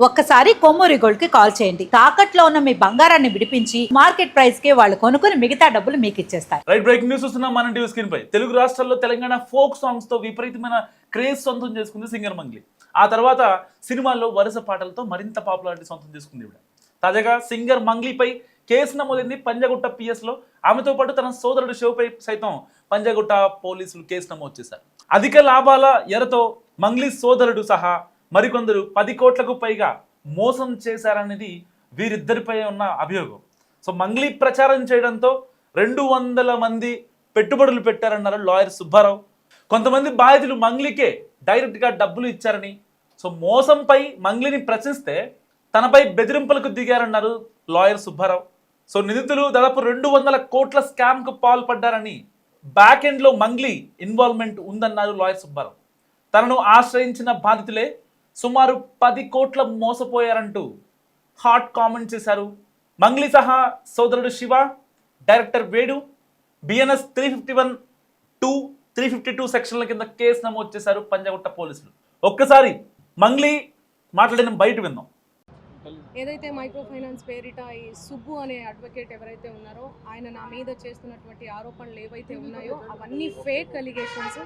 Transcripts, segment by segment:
ఒక్కసారి కొమ్మూరి గోల్డ్ కి కాల్ చేయండి. తాకట్లో ఉన్న మీ బంగారాన్ని విడిపించి మార్కెట్ ప్రైస్ కి వాళ్ళు కొనుక్కుని మిగతా డబ్బులు మీకు ఇచ్చేస్తారు. రైట్, బ్రేకింగ్ న్యూస్ వస్తున్నాం మన టీవీ స్క్రీన్ పై. తెలుగు రాష్ట్రాల్లో తెలంగాణ ఫోక్ సాంగ్స్ తో విపరీతమైన క్రేజ్ సొంతం చేసుకుంది సింగర్ మంగ్లీ. ఆ తర్వాత సినిమాల్లో వరుస పాటలతో మరింత పాపులారిటీ సొంతం చేసుకుంది ఇవిడ. తాజాగా సింగర్ మంగ్లీపై కేసు నమోదైంది పంజాగుట్ట పిఎస్ లో. ఆమెతో పాటు తన సోదరుడు షోపై సైతం పంజాగుట్ట పోలీసులు కేసు నమోదు చేశారు. అధిక లాభాల ఎరతో మంగ్లీ సోదరుడు సహా మరికొందరు 10 కోట్లకు పైగా మోసం చేశారనేది వీరిద్దరిపై ఉన్న అభియోగం. సో మంగ్లీ ప్రచారం చేయడంతో 200 మంది పెట్టుబడులు పెట్టారన్నారు లాయర్ సుబ్బారావు. కొంతమంది బాధితులు మంగ్లీకే డైరెక్ట్గా డబ్బులు ఇచ్చారని, సో మోసంపై మంగ్లీని ప్రశ్నిస్తే తనపై బెదిరింపులకు దిగారన్నారు లాయర్ సుబ్బారావు. సో నిందితులు దాదాపు 200 కోట్ల స్కామ్కు పాల్పడ్డారని, బ్యాక్ ఎండ్లో మంగ్లీ ఇన్వాల్వ్మెంట్ ఉందన్నారు లాయర్ సుబ్బారావు. తనను ఆశ్రయించిన బాధితులే సుమారు 10 కోట్ల మోసపోయారంటూ హాట్ కామెంట్ చేశారు. మంగ్లీ సహా సోదరుడు శివ, డైరెక్టర్ వేడు బిఎన్ఎస్ 351, 352 సెక్షన్ల కింద కేసు నమోదు చేశారు పంజాగుట్ట పోలీసులు. ఒక్కసారి మంగ్లీ మాట్లాడిన బయట విందాం. ఏదైతే మైక్రో ఫైనాన్స్ పేరిట ఈ సుబ్బు అనే అడ్వకేట్ ఎవరైతే ఉన్నారో ఆయన నా మీద చేస్తున్నటువంటి ఆరోపణలు ఏవైతే ఉన్నాయో అవన్నీ ఫేక్ అలిగేషన్స్.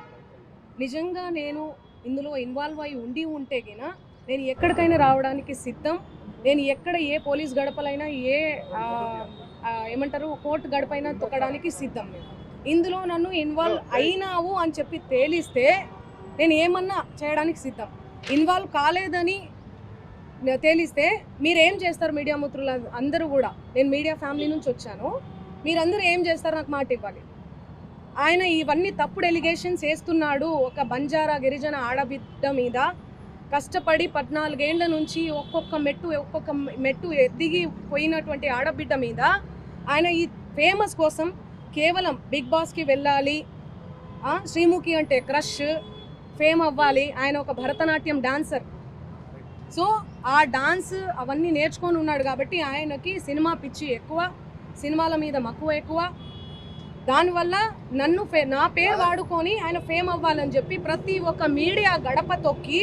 నిజంగా నేను ఇందులో ఇన్వాల్వ్ అయి ఉంటే గిన నేను ఎక్కడికైనా రావడానికి సిద్ధం. నేను ఎక్కడ ఏ పోలీస్ గడపలైనా ఏ ఏమంటారు కోర్టు గడపైనా తొక్కడానికి సిద్ధం. ఇందులో నన్ను ఇన్వాల్వ్ అయినావు అని చెప్పి తేలిస్తే నేను ఏమన్నా చేయడానికి సిద్ధం. ఇన్వాల్వ్ కాలేదని తేలిస్తే మీరేం చేస్తారు? మీడియా మిత్రులు అందరూ కూడా, నేను మీడియా ఫ్యామిలీ నుంచి వచ్చాను, మీరందరూ ఏం చేస్తారు? నాకు మాట ఇవ్వాలి. ఆయన ఇవన్నీ తప్పుడు ఎలిగేషన్స్ వేస్తున్నాడు. ఒక బంజారా గిరిజన ఆడబిడ్డ మీద కష్టపడి 14 ఏళ్ల నుంచి ఒక్కొక్క మెట్టు ఎదిగి పోయినటువంటి ఆడబిడ్డ మీద ఆయన ఈ ఫేమస్ కోసం కేవలం బిగ్ బాస్కి వెళ్ళాలి, శ్రీముఖి అంటే క్రష్, ఫేమ్ అవ్వాలి. ఆయన ఒక భరతనాట్యం డాన్సర్. సో ఆ డాన్స్ అవన్నీ నేర్చుకొని ఉన్నాడు కాబట్టి ఆయనకి సినిమా పిచ్చి ఎక్కువ, సినిమాల మీద మక్కువ ఎక్కువ. దానివల్ల నన్ను నా పేరు వాడుకొని ఆయన ఫేమ్ అవ్వాలని చెప్పి ప్రతి ఒక్క మీడియా గడప తొక్కి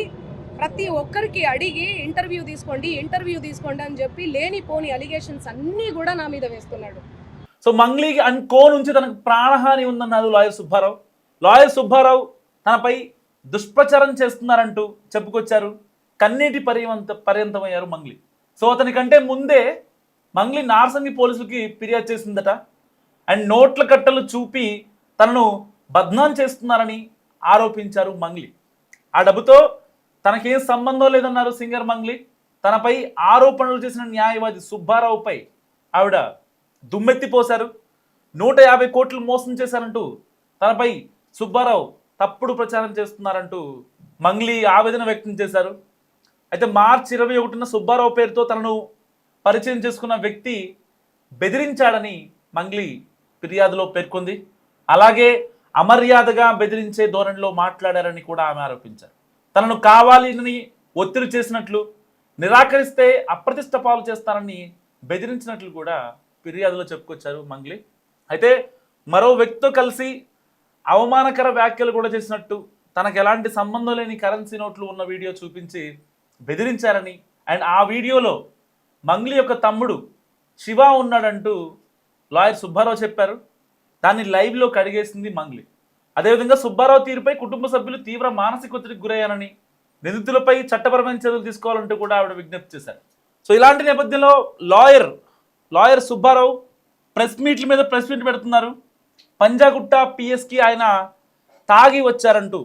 ప్రతి ఒక్కరికి అడిగి ఇంటర్వ్యూ తీసుకోండి అని చెప్పి లేనిపోని అలిగేషన్స్ అన్నీ కూడా నా మీద వేస్తున్నాడు. సో మంగ్లీకి కో నుంచి తనకు ప్రాణహాని ఉందన్నారు లాయర్ సుబ్బారావు. లాయర్ సుబ్బారావు తనపై దుష్ప్రచారం చేస్తున్నారంటూ చెప్పుకొచ్చారు. కన్నీటి పర్యంతమయ్యారు మంగ్లీ. సో అతనికంటే ముందే మంగ్లీ నార్సంగి పోలీసులకి ఫిర్యాదు చేసిందట. అండ్ నోట్ల కట్టలు చూపి తనను బద్నాం చేస్తున్నారని ఆరోపించారు మంగ్లీ. ఆ డబ్బుతో తనకేం సంబంధం లేదన్నారు సింగర్ మంగ్లీ. తనపై ఆరోపణలు చేసిన న్యాయవాది సుబ్బారావుపై ఆవిడ దుమ్మెత్తిపోశారు. 150 కోట్లు మోసం చేశారంటూ తనపై సుబ్బారావు తప్పుడు ప్రచారం చేస్తున్నారంటూ మంగ్లీ ఆవేదన వ్యక్తం చేశారు. అయితే మార్చి 21న సుబ్బారావు పేరుతో తనను పరిచయం చేసుకున్న వ్యక్తి బెదిరించాడని మంగ్లీ ఫిర్యాదులో పేర్కొంది. అలాగే అమర్యాదగా బెదిరించే ధోరణిలో మాట్లాడారని కూడా ఆమె ఆరోపించారు. తనను కావాలని ఒత్తిడి చేసినట్లు, నిరాకరిస్తే అప్రతిష్ట పాలు చేస్తానని బెదిరించినట్లు కూడా ఫిర్యాదులో చెప్పుకొచ్చారు మంగ్లీ. అయితే మరో వ్యక్తితో కలిసి అవమానకర వ్యాఖ్యలు కూడా చేసినట్టు, తనకు ఎలాంటి సంబంధం లేని కరెన్సీ నోట్లు ఉన్న వీడియో చూపించి బెదిరించారని, అండ్ ఆ వీడియోలో మంగ్లీ యొక్క తమ్ముడు శివ ఉన్నాడంటూ లాయర్ సుబ్బారావు చెప్పారు. దాన్ని లైవ్లో కడిగేసింది మంగ్లీ. అదేవిధంగా సుబ్బారావు తీరుపై కుటుంబ సభ్యులు తీవ్ర మానసిక ఒత్తిడికి గురయ్యారని, నిందితులపై చట్టపరమైన చర్యలు తీసుకోవాలంటూ కూడా ఆవిడ విజ్ఞప్తి చేశారు. సో ఇలాంటి నేపథ్యంలో లాయర్ సుబ్బారావు ప్రెస్ మీట్ పెడుతున్నారు. పంజాగుట్ట పిఎస్కి ఆయన తాగి వచ్చారంటూ,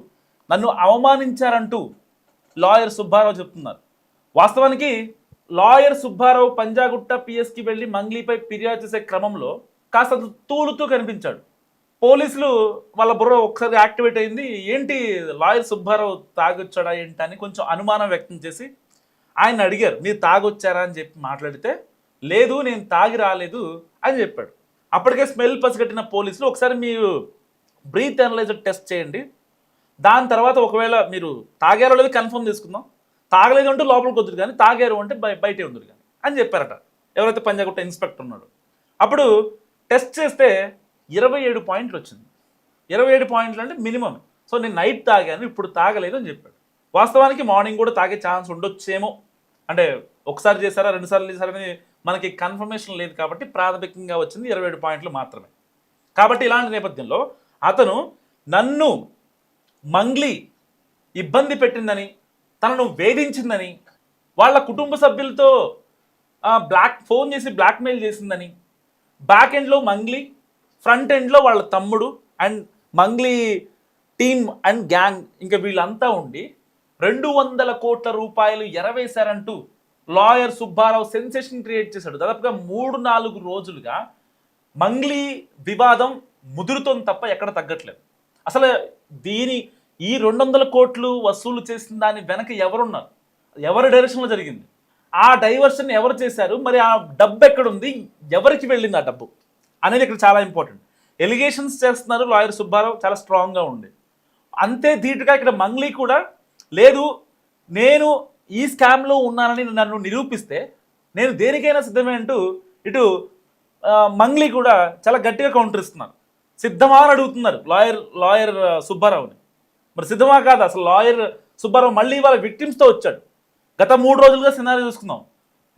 నన్ను అవమానించారంటూ లాయర్ సుబ్బారావు చెప్తున్నారు. వాస్తవానికి లాయర్ సుబ్బారావు పంజాగుట్ట పిఎస్కి వెళ్ళి మంగ్లీపై ఫిర్యాదు చేసే క్రమంలో కాస్త తూలుతూ కనిపించాడు. పోలీసులు వాళ్ళ బుర్ర ఒకసారి యాక్టివేట్ అయింది. ఏంటి లాయర్ సుబ్బారావు తాగొచ్చాడా ఏంటి అని కొంచెం అనుమానం వ్యక్తం చేసి ఆయన అడిగారు, మీరు తాగొచ్చారా అని చెప్పి మాట్లాడితే, లేదు నేను తాగి రాలేదు అని చెప్పాడు. అప్పటికే స్మెల్ పసిగట్టిన పోలీసులు, ఒకసారి మీరు బ్రీత్ అనలైజర్ టెస్ట్ చేయండి, దాని తర్వాత ఒకవేళ మీరు తాగారో లేదు కన్ఫర్మ్ చేసుకుందాం, తాగలేదు అంటే లోపలికి వద్దురు కానీ తాగారు అంటే బయటే ఉందరు కానీ అని చెప్పారట ఎవరైతే పంజాగుట్ట ఇన్స్పెక్టర్ ఉన్నాడో. అప్పుడు టెస్ట్ చేస్తే 27 పాయింట్లు వచ్చింది. 27 పాయింట్లు అంటే మినిమం. సో నేను నైట్ తాగాను, ఇప్పుడు తాగలేదు అని చెప్పాడు. వాస్తవానికి మార్నింగ్ కూడా తాగే ఛాన్స్ ఉండొచ్చేమో అంటే ఒకసారి చేశారా 2 సార్లు చేశారని మనకి కన్ఫర్మేషన్ లేదు కాబట్టి ప్రాథమికంగా వచ్చింది 27 పాయింట్లు మాత్రమే. కాబట్టి ఇలాంటి నేపథ్యంలో అతను నన్ను మంగ్లీ ఇబ్బంది పెట్టిందని, తనను వేధించిందని, వాళ్ళ కుటుంబ సభ్యులతో ఫోన్ చేసి బ్లాక్మెయిల్ చేసిందని, బ్యాక్ ఎండ్లో మంగ్లీ, ఫ్రంట్ ఎండ్లో వాళ్ళ తమ్ముడు and Mangli team and gang ఇంకా వీళ్ళంతా ఉండి 200 కోట్ల రూపాయలు ఎరవేశారంటూ లాయర్ సుబ్బారావు సెన్సేషన్ క్రియేట్ చేశాడు. దాదాపుగా 3-4 రోజులుగా మంగ్లీ వివాదం ముదురుతోంది తప్ప ఎక్కడ తగ్గట్లేదు. అసలు ఈ 200 కోట్లు వసూలు చేసిన దాని వెనక ఎవరున్నారు, ఎవరి డైరెక్షన్లో జరిగింది, ఆ డైవర్షన్ ఎవరు చేశారు, మరి ఆ డబ్బు ఎక్కడుంది, ఎవరికి వెళ్ళింది ఆ డబ్బు అనేది ఇక్కడ చాలా ఇంపార్టెంట్. ఎలిగేషన్స్ చేస్తున్నారు లాయర్ సుబ్బారావు, చాలా స్ట్రాంగ్గా ఉంది. అంతే ధీటుగా ఇక్కడ మంగ్లీ కూడా లేదు, నేను ఈ స్కామ్లో ఉన్నానని నన్ను నిరూపిస్తే నేను దేనికైనా సిద్ధమే అంటూ ఇటు మంగ్లీ కూడా చాలా గట్టిగా కౌంటర్ ఇస్తున్నారు. సిద్ధమా అని అడుగుతున్నారు లాయర్ సుబ్బారావుని. మరి సిద్ధమా కాదు, అసలు లాయర్ సుబ్బారావు మళ్ళీ వాళ్ళ విక్టిమ్స్తో వచ్చాడు. గత 3 రోజులుగా సినారీ చూసుకుందాం.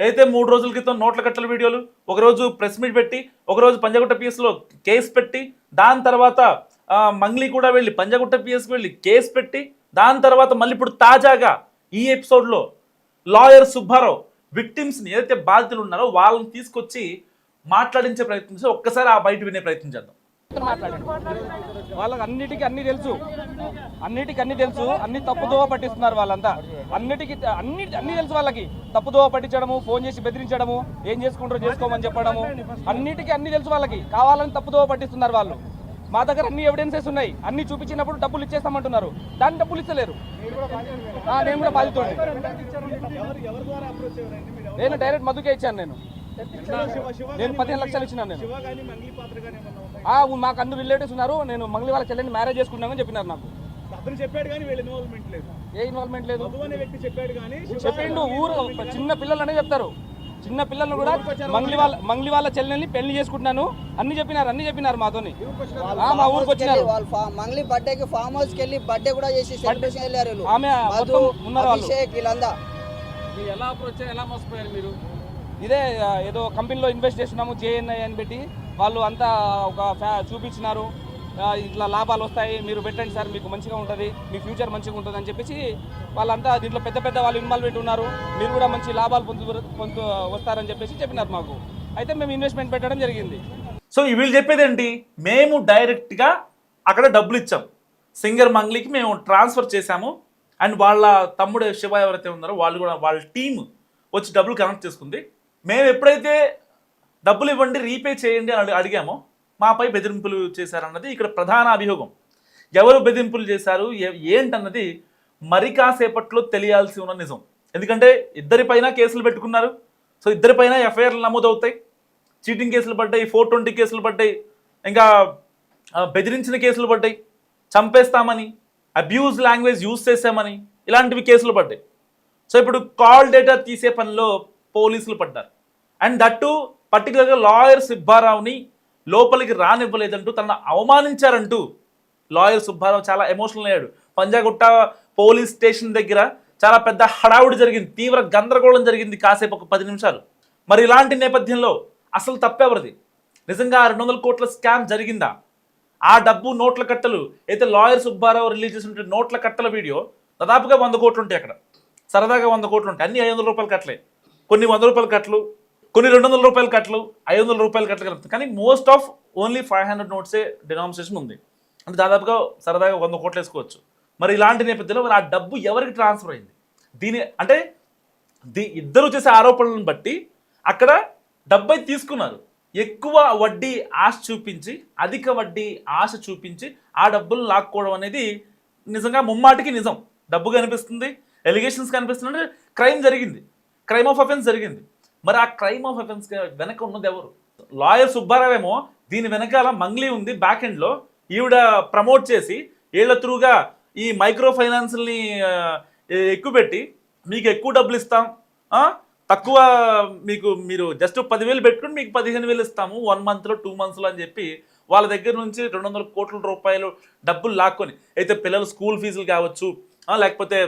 అయితే 3 రోజుల క్రితం నోట్ల కట్టల వీడియోలు, ఒకరోజు ప్రెస్ మీట్ పెట్టి, ఒకరోజు పంజాగుట్ట పిఎస్లో కేసు పెట్టి, దాని తర్వాత మంగ్లీ కూడా వెళ్ళి పంజాగుట్ట పిఎస్కి వెళ్ళి కేసు పెట్టి, దాని తర్వాత మళ్ళీ ఇప్పుడు తాజాగా ఈ ఎపిసోడ్లో లాయర్ సుబ్బారావు విక్టిమ్స్ని ఏదైతే బాధితులు ఉన్నారో వాళ్ళని తీసుకొచ్చి మాట్లాడించే ప్రయత్నించి ఒక్కసారి ఆ బయట వినే ప్రయత్నం చేద్దాం. వాళ్ళకి అన్నిటికీ అన్ని తెలుసు, అన్ని తప్పుదోవ పట్టిస్తున్నారు వాళ్ళంతా. అన్ని తెలుసు వాళ్ళకి. తప్పుదోవ పట్టించడము, ఫోన్ చేసి బెదిరించడము, ఏం చేసుకుంటారో చేసుకోమని చెప్పడము, అన్ని తెలుసు వాళ్ళకి. కావాలని తప్పుదోవ పట్టిస్తున్నారు వాళ్ళు. మా దగ్గర అన్ని ఎవిడెన్సెస్ ఉన్నాయి. అన్ని చూపించినప్పుడు డబ్బులు ఇచ్చేస్తామంటున్నారు, దాన్ని డబ్బులు ఇస్తలేరు. నేను కూడా బాధితుడిని. నేను డైరెక్ట్ మధుకే ఇచ్చాను. నేను 15 లక్షలు ఇచ్చినాను. నేను మాకు అన్ని రిలేటివ్స్ ఉన్నారు. నేను మంగ్లీ వాళ్ళ చెల్లెని మ్యారేజ్ చేసుకున్నామని చెప్పినారు నాకు. ఏ ఇన్వాల్వ్మెంట్ లేదు. చెప్పిండు ఊరు చిన్న పిల్లలు అనే చెప్తారు. చిన్న పిల్లలను కూడా మంగ్లీ వాళ్ళ చెల్లెల్ని పెళ్లి చేసుకుంటున్నాను అన్ని చెప్పినారు మాతోని. మా ఊరికి వచ్చినారు. మంగ్లీ బర్త్డేకి ఫామ్ హౌస్ కి వెళ్ళి బర్త్డే కూడా చేసి సెలబ్రేషన్ వెళ్ళారు. ఆమె వీళ్ళంతా ఎలా అప్రోచ్ ఎలా మోసపోయారు మీరు? ఇదే ఏదో కంపెనీలో ఇన్వెస్ట్ చేస్తున్నాము జేఎన్ఐ అని పెట్టి వాళ్ళు అంతా ఒక చూపించినారు. ఇట్లా లాభాలు వస్తాయి, మీరు పెట్టండి సార్, మీకు మంచిగా ఉంటుంది, మీ ఫ్యూచర్ మంచిగా ఉంటుంది అని చెప్పేసి వాళ్ళంతా దీంట్లో పెద్ద వాళ్ళు ఇన్వాల్వ్మెంట్ ఉన్నారు, మీరు కూడా మంచి లాభాలు పొందు వస్తారని చెప్పేసి చెప్పినారు మాకు. అయితే మేము ఇన్వెస్ట్మెంట్ పెట్టడం జరిగింది. సో వీళ్ళు చెప్పేది ఏంటి, మేము డైరెక్ట్గా అక్కడ డబ్బులు ఇచ్చాం, సింగర్ మంగ్లీకి మేము ట్రాన్స్ఫర్ చేశాము, అండ్ వాళ్ళ తమ్ముడు శివ ఎవరైతే ఉన్నారో వాళ్ళు కూడా వాళ్ళ టీం వచ్చి డబ్బులు కనెక్ట్ చేసుకుంది. మేము ఎప్పుడైతే డబ్బులు ఇవ్వండి రీపే చేయండి అని అడిగామో మాపై బెదిరింపులు చేశారన్నది ఇక్కడ ప్రధాన అభియోగం. ఎవరు బెదిరింపులు చేశారు ఏంటన్నది మరి కాసేపట్లో తెలియాల్సి ఉన్న నిజం. ఎందుకంటే ఇద్దరిపైన కేసులు పెట్టుకున్నారు. సో ఇద్దరిపైన ఎఫ్ఐఆర్లు నమోదవుతాయి, చీటింగ్ కేసులు పడ్డాయి, 420 కేసులు పడ్డాయి, ఇంకా బెదిరించిన కేసులు పడ్డాయి, చంపేస్తామని, అబ్యూజ్ లాంగ్వేజ్ యూజ్ చేసామని ఇలాంటివి కేసులు పడ్డాయి. సో ఇప్పుడు కాల్ డేటా తీసే పనిలో పోలీసులు పడ్డారు. అండ్ దట్టు పర్టికులర్గా లాయర్ సుబ్బారావుని లోపలికి రానివ్వలేదంటూ తనను అవమానించారంటూ లాయర్ సుబ్బారావు చాలా ఎమోషనల్ అయ్యాడు. పంజాగుట్ట పోలీస్ స్టేషన్ దగ్గర చాలా పెద్ద హడావుడి జరిగింది, తీవ్ర గందరగోళం జరిగింది కాసేపు ఒక 10 నిమిషాలు. మరి ఇలాంటి నేపథ్యంలో అసలు తప్పెవరిది? నిజంగా 200 కోట్ల స్కామ్ జరిగిందా? ఆ డబ్బు నోట్ల కట్టలు అయితే లాయర్ సుబ్బారావు రిలీజ్ చేసిన నోట్ల కట్టల వీడియో దాదాపుగా 100 కోట్లు ఉంటాయి. అక్కడ సరదాగా 100 కోట్లు ఉంటాయి. అన్ని 500 రూపాయల కట్టలే, కొన్ని 100 రూపాయల కట్టలు, కొన్ని 200 రూపాయల కట్టలు, 500 రూపాయల కట్టలు కలుపుతాయి. కానీ మోస్ట్ ఆఫ్ ఓన్లీ 500 నోట్సే డినామినేషన్ ఉంది. అంటే దాదాపుగా సరదాగా 100 కోట్లు వేసుకోవచ్చు. మరి ఇలాంటి నేపథ్యంలో మరి ఆ డబ్బు ఎవరికి ట్రాన్స్ఫర్ అయింది? ఇద్దరు చేసే ఆరోపణలను బట్టి అక్కడ డబ్బై తీసుకున్నారు. ఎక్కువ వడ్డీ ఆశ చూపించి, అధిక వడ్డీ ఆశ చూపించి ఆ డబ్బులు లాక్కోవడం అనేది నిజంగా ముమ్మాటికి నిజం. డబ్బు కనిపిస్తుంది, ఎలిగేషన్స్ కనిపిస్తుంది, క్రైమ్ జరిగింది, క్రైమ్ ఆఫ్ అఫెన్స్ జరిగింది. మరి ఆ క్రైమ్ ఆఫ్ అఫెన్స్ వెనక ఉన్నది ఎవరు? లాయర్ సుబ్బారావు ఏమో దీని వెనకాల మంగ్లీ ఉంది, బ్యాక్ ఎండ్లో ఈవిడ ప్రమోట్ చేసి ఏళ్ల త్రూగా ఈ మైక్రో ఫైనాన్స్ని ఎక్కువపెట్టి మీకు ఎక్కువ డబ్బులు ఇస్తాం, తక్కువ మీరు జస్ట్ 10,000 పెట్టుకుని మీకు 15,000 ఇస్తాము 1 మంత్లో 2 మంత్స్లో అని చెప్పి వాళ్ళ దగ్గర నుంచి 200 కోట్ల రూపాయలు డబ్బులు లాక్కొని, అయితే పిల్లల స్కూల్ ఫీజులు కావచ్చు, లేకపోతే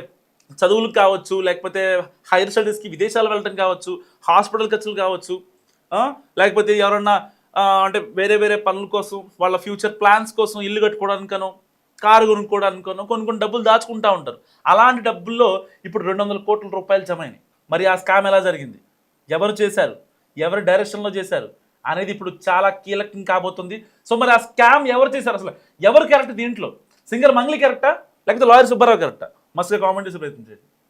చదువులకు కావచ్చు, లేకపోతే హైయర్ స్టడీస్కి విదేశాలు వెళ్ళటం కావచ్చు, హాస్పిటల్ ఖర్చులు కావచ్చు, లేకపోతే ఎవరన్నా అంటే వేరే వేరే పనుల కోసం, వాళ్ళ ఫ్యూచర్ ప్లాన్స్ కోసం, ఇల్లు కట్టుకోవడానికనో కారు కొనుక్కోవడానికనో కొన్ని డబ్బులు దాచుకుంటూ ఉంటారు. అలాంటి డబ్బుల్లో ఇప్పుడు 200 కోట్ల రూపాయలు జమైనాయి. మరి ఆ స్కామ్ ఎలా జరిగింది, ఎవరు చేశారు, ఎవరి డైరెక్షన్లో చేశారు అనేది ఇప్పుడు చాలా కీలకం కాబోతుంది. సో మరి ఆ స్కామ్ ఎవరు చేశారు, అసలు ఎవరు కరెక్ట్ దీంట్లో, సింగర్ మంగ్లీ కరెక్టా లేకపోతే లాయర్ సుబ్బారావు కరెక్టా? మస్తుగా కామెంట్ చేసే ప్రయత్నం చేయండి.